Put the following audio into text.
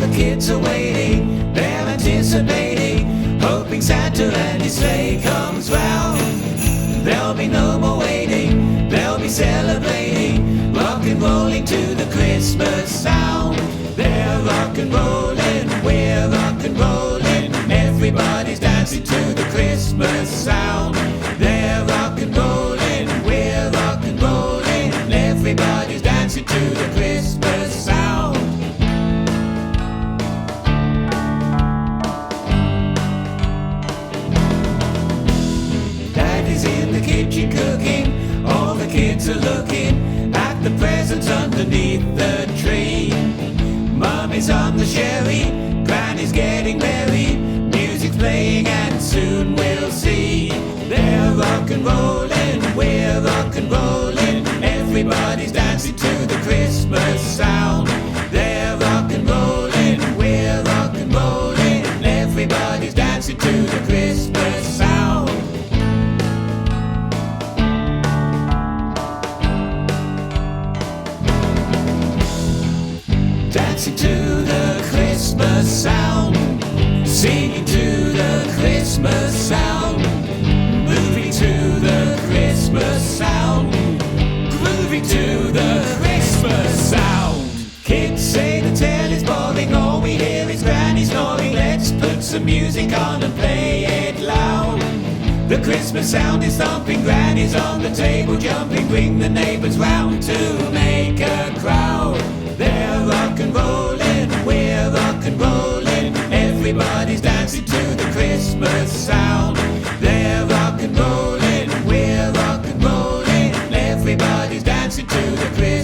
the kids are waiting, they're anticipating, hoping Santa and his sleigh comes round. There'll be no more waiting, they'll be celebrating, rock and rolling to the Christmas sound. They're rock and rolling, we're rock and rolling, everybody's dancing to the Christmas sound. They're rock and rolling, we're rock and rolling, everybody's dancing to the Christmas sound. Daddy's in the kitchen cooking, all the kids are looking at the presents underneath the tree. Mummy's on the sherry, Granny's getting merry, music's playing and soon we'll see. They're rock and rolling, we're rock and rolling, everybody's dancing to the Christmas sound. They're rock and rolling, we're rock and rolling, everybody's dancing to the Christmas sound. Dancing to the Christmas sound, singing to the Christmas sound, moving to the Christmas sound, grooving to the Christmas sound. Kids say the tale is boring, all we hear is Granny snoring. Let's put some music on and play it loud. The Christmas sound is thumping, Granny's on the table jumping, bring the neighbors round to make a crowd. They're rock and rolling, we're rock and rolling, everybody's dancing to the Christmas sound. They're rock and rolling, we're rock and rolling, everybody's dancing to the Christmas sound.